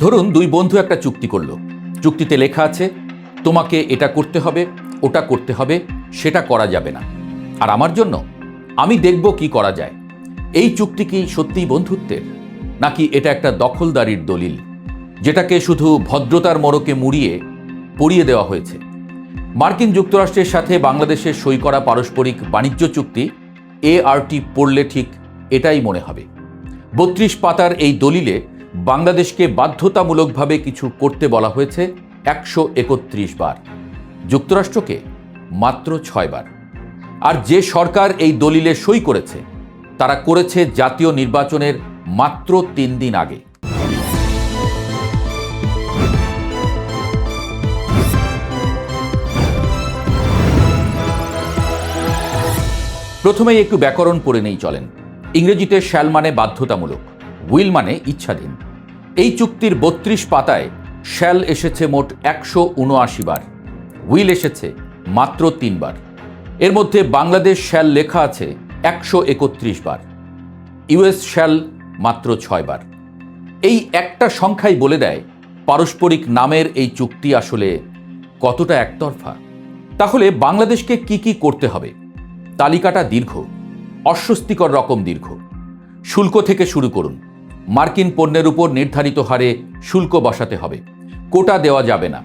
ধরুন দুই বন্ধু একটা চুক্তি করলো। চুক্তিতে লেখা আছে তোমাকে এটা করতে হবে, ওটা করতে হবে, সেটা করা যাবে না। আর আমার জন্য আমি দেখব কি করা যায়। এই চুক্তি কি সত্যিই বন্ধুত্বের, নাকি এটা একটা দখলদারির দলিল, যেটাকে শুধু ভদ্রতার মোড়কে মুড়িয়ে পড়িয়ে দেওয়া হয়েছে? মার্কিন যুক্তরাষ্ট্রের সাথে বাংলাদেশের সই করা পারস্পরিক বাণিজ্য চুক্তি ART পড়লে ঠিক এটাই মনে হবে। 32 পাতার এই দলিলে বাংলাদেশকে বাধ্যতামূলকভাবে কিছু করতে বলা হয়েছে 131 বার, যুক্তরাষ্ট্রকে মাত্র 6 বার। আর যে সরকার এই দলিলে সই করেছে তারা করেছে জাতীয় নির্বাচনের মাত্র 3 দিন আগে। প্রথমেই একটু ব্যাকরণ পড়ে নেই চলেন। ইংরেজিতে শ্যাল মানে বাধ্যতামূলক, উইল মানে ইচ্ছাধীন। এই চুক্তির 32 পাতায় শ্যাল এসেছে মোট 179 বার, উইল এসেছে মাত্র 3 বার। এর মধ্যে বাংলাদেশ শ্যাল লেখা আছে 131 বার, US শ্যাল মাত্র 6 বার। এই একটা সংখ্যাই বলে দেয় পারস্পরিক নামের এই চুক্তি আসলে কতটা একতরফা। তাহলে বাংলাদেশকে কি কি করতে হবে? তালিকাটা দীর্ঘ, অস্বস্তিকর রকম দীর্ঘ। শুল্ক থেকে শুরু করুন। মার্কিন পণ্যের উপর নির্ধারিত হারে শুল্ক বসাতে হবে। কোটা দেওয়া যাবে না,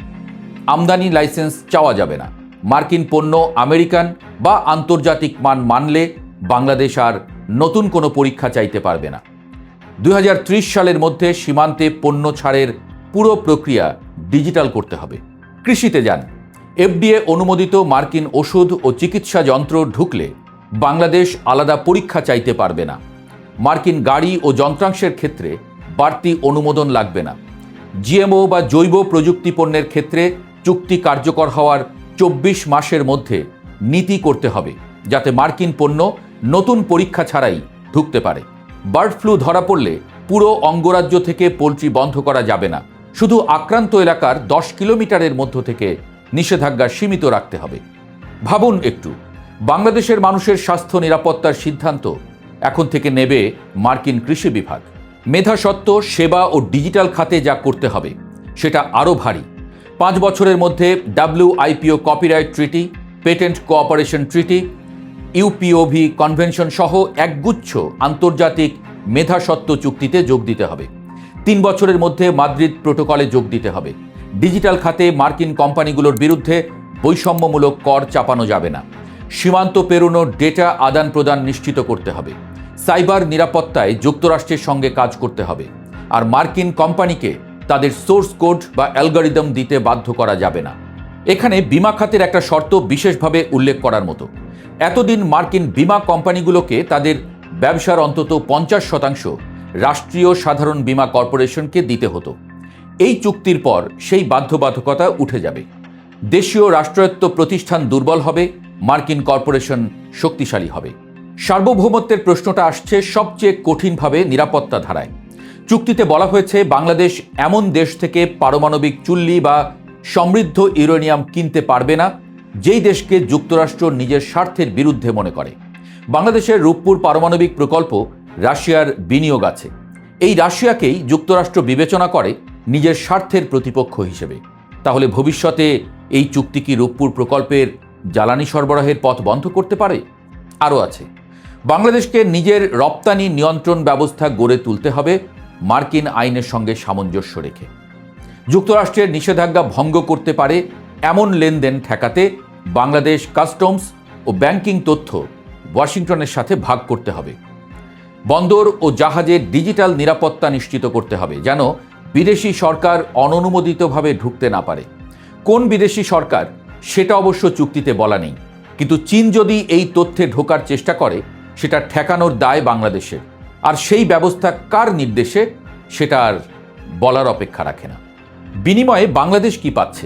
আমদানি লাইসেন্স চাওয়া যাবে না। মার্কিন পণ্য আমেরিকান বা আন্তর্জাতিক মান মানলে বাংলাদেশ আর নতুন কোনো পরীক্ষা চাইতে পারবে না। 2030 সালের মধ্যে সীমান্তে পণ্য ছাড়ের পুরো প্রক্রিয়া ডিজিটাল করতে হবে। কৃষিতে যান। FDA অনুমোদিত মার্কিন ওষুধ ও চিকিৎসা যন্ত্র ঢুকলে বাংলাদেশ আলাদা পরীক্ষা চাইতে পারবে না। মার্কিন গাড়ি ও যন্ত্রাংশের ক্ষেত্রে বাড়তি অনুমোদন লাগবে না। GMO বা জৈব প্রযুক্তি পণ্যের ক্ষেত্রে চুক্তি কার্যকর হওয়ার 24 মাসের মধ্যে নীতি করতে হবে, যাতে মার্কিন পণ্য নতুন পরীক্ষা ছাড়াই ঢুকতে পারে। বার্ড ফ্লু ধরা পড়লে পুরো অঙ্গরাজ্য থেকে পোলট্রি বন্ধ করা যাবে না, শুধু আক্রান্ত এলাকার 10 কিলোমিটারের মধ্য থেকে নিষেধাজ্ঞা সীমিত রাখতে হবে। ভাবুন একটু, বাংলাদেশের মানুষের স্বাস্থ্য নিরাপত্তার সিদ্ধান্ত এখন থেকে নেবে মার্কিন কৃষি বিভাগ। মেধাসত্ত্ব, সেবা ও ডিজিটাল খাতে যা করতে হবে সেটা আরও ভারী। 5 বছরের মধ্যে WIPO কপিরাইট ট্রিটি, পেটেন্ট কোঅপারেশন ট্রিটি, UPOV কনভেনশন সহ একগুচ্ছ আন্তর্জাতিক মেধাসত্ত্ব চুক্তিতে যোগ দিতে হবে। 3 বছরের মধ্যে মাদ্রিদ প্রোটোকলে যোগ দিতে হবে। ডিজিটাল খাতে মার্কিন কোম্পানিগুলোর বিরুদ্ধে বৈষম্যমূলক কর চাপানো যাবে না। সীমান্ত পেরোনো ডেটা আদান প্রদান নিশ্চিত করতে হবে। সাইবার নিরাপত্তায় যুক্তরাষ্ট্রের সঙ্গে কাজ করতে হবে। আর মার্কিন কোম্পানিকে তাদের সোর্স কোড বা অ্যালগরিদম দিতে বাধ্য করা যাবে না। এখানে বিমা খাতের একটা শর্ত বিশেষভাবে উল্লেখ করার মতো। এতদিন মার্কিন বিমা কোম্পানিগুলোকে তাদের ব্যবসার অন্তত 50% রাষ্ট্রীয় সাধারণ বীমা কর্পোরেশনকে দিতে হতো। এই চুক্তির পর সেই বাধ্যবাধকতা উঠে যাবে। দেশীয় রাষ্ট্রায়ত্ত প্রতিষ্ঠান দুর্বল হবে, মার্কিন কর্পোরেশন শক্তিশালী হবে। সার্বভৌমত্বের প্রশ্নটা আসছে সবচেয়ে কঠিনভাবে নিরাপত্তা ধারায়। চুক্তিতে বলা হয়েছে বাংলাদেশ এমন দেশ থেকে পারমাণবিক চুল্লি বা সমৃদ্ধ ইউরেনিয়াম কিনতে পারবে না যেই দেশকে যুক্তরাষ্ট্র নিজের স্বার্থের বিরুদ্ধে মনে করে। বাংলাদেশের রূপপুর পারমাণবিক প্রকল্প রাশিয়ার বিনিয়োগ আছে। এই রাশিয়াকেই যুক্তরাষ্ট্র বিবেচনা করে নিজের স্বার্থের প্রতিপক্ষ হিসেবে। তাহলে ভবিষ্যতে এই চুক্তি কি রূপপুর প্রকল্পের জ্বালানি সরবরাহের পথ বন্ধ করতে পারে? আরও আছে, বাংলাদেশকে নিজের রপ্তানি নিয়ন্ত্রণ ব্যবস্থা গড়ে তুলতে হবে মার্কিন আইনের সঙ্গে সামঞ্জস্য রেখে। যুক্তরাষ্ট্রের নিষেধাজ্ঞা ভঙ্গ করতে পারে এমন লেনদেন ঠেকাতে বাংলাদেশ কাস্টমস ও ব্যাংকিং তথ্য ওয়াশিংটনের সাথে ভাগ করতে হবে। বন্দর ও জাহাজের ডিজিটাল নিরাপত্তা নিশ্চিত করতে হবে, যেন বিদেশি সরকার অননুমোদিতভাবে ঢুকতে না পারে। কোন বিদেশি সরকার সেটা অবশ্য চুক্তিতে বলা নেই, কিন্তু চীন যদি এই তথ্যে ঢোকার চেষ্টা করে সেটা ঠেকানোর দায় বাংলাদেশের। আর সেই ব্যবস্থা কার নির্দেশে সেটা আর বলার অপেক্ষা রাখে না। বিনিময়ে বাংলাদেশ কি পাচ্ছে?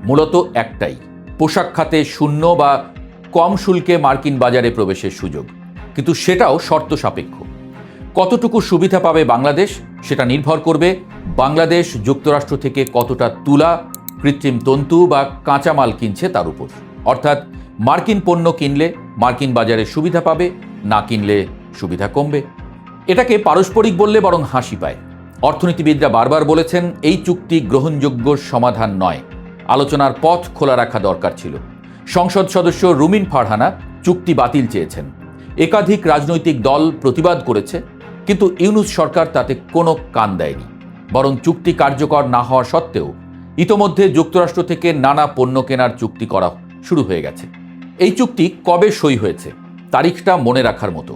মূলত একটাই, পোশাক খাতে শূন্য বা কম শুল্কে মার্কিন বাজারে প্রবেশের সুযোগ। কিন্তু সেটাও শর্ত সাপেক্ষ। কতটুকু সুবিধা পাবে বাংলাদেশ সেটা নির্ভর করবে বাংলাদেশ যুক্তরাষ্ট্র থেকে কতটা তুলা, কৃত্রিম তন্তু বা কাঁচামাল কিনছে তার উপর। অর্থাৎ মার্কিন পণ্য কিনলে মার্কিন বাজারে সুবিধা পাবে, না কিনলে সুবিধা কমবে। এটাকে পারস্পরিক বললে বরং হাসি পায়, অর্থনীতিবিদরা বারবার বলেছেন এই চুক্তি গ্রহণযোগ্য সমাধান নয়, আলোচনার পথ খোলা রাখা দরকার ছিল। সংসদ সদস্য রুমিন ফারহানা চুক্তি বাতিল চেয়েছেন। একাধিক রাজনৈতিক দল প্রতিবাদ করেছে, কিন্তু ইউনূস সরকার তাতে কোনো কান দেয়নি। বরং চুক্তি কার্যকর না হওয়া সত্ত্বেও ইতোমধ্যে যুক্তরাষ্ট্র থেকে নানা পণ্য কেনার চুক্তি করা শুরু হয়ে গেছে। এই চুক্তি কবে সই হয়েছে তারিখটা মনে রাখার মতো,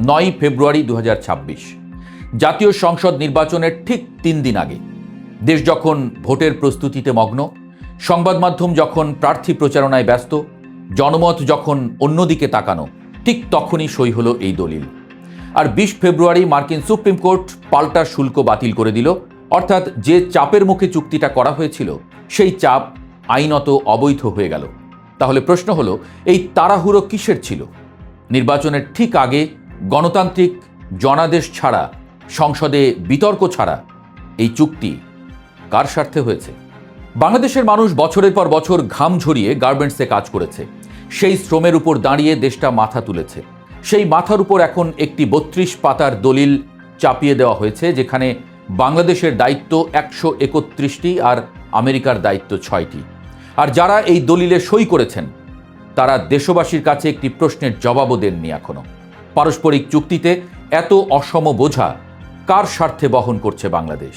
9 ফেব্রুয়ারি 2026। জাতীয় সংসদ নির্বাচনের ঠিক 3 দিন আগে। দেশ যখন ভোটের প্রস্তুতিতে মগ্ন, সংবাদ মাধ্যম যখন প্রার্থী প্রচারণায় ব্যস্ত, জনমত যখন অন্যদিকে তাকানো, ঠিক তখনই সই হলো এই দলিল। আর 20 ফেব্রুয়ারি মার্কিন সুপ্রিম কোর্ট পাল্টা শুল্ক বাতিল করে দিল। অর্থাৎ যে চাপের মুখে চুক্তিটা করা হয়েছিল সেই চাপ আইনত অবৈধ হয়ে গেল। তাহলে প্রশ্ন হলো, এই তাড়াহুড়ো কিসের ছিল? নির্বাচনের ঠিক আগে গণতান্ত্রিক জনাদেশ ছাড়া, সংসদে বিতর্ক ছাড়া এই চুক্তি কার স্বার্থে হয়েছে? বাংলাদেশের মানুষ বছরের পর বছর ঘাম ঝরিয়ে গার্মেন্টসে কাজ করেছে। সেই শ্রমের উপর দাঁড়িয়ে দেশটা মাথা তুলেছে। সেই মাথার উপর এখন একটি 32 পাতার দলিল চাপিয়ে দেওয়া হয়েছে, যেখানে বাংলাদেশের দায়িত্ব 131টি আর আমেরিকার দায়িত্ব 6টি। আর যারা এই দলিলে সই করেছেন তারা দেশবাসীর কাছে একটি প্রশ্নের জবাবও দেননি এখনো। পারস্পরিক চুক্তিতে এত অসম বোঝা কার স্বার্থে বহন করছে বাংলাদেশ?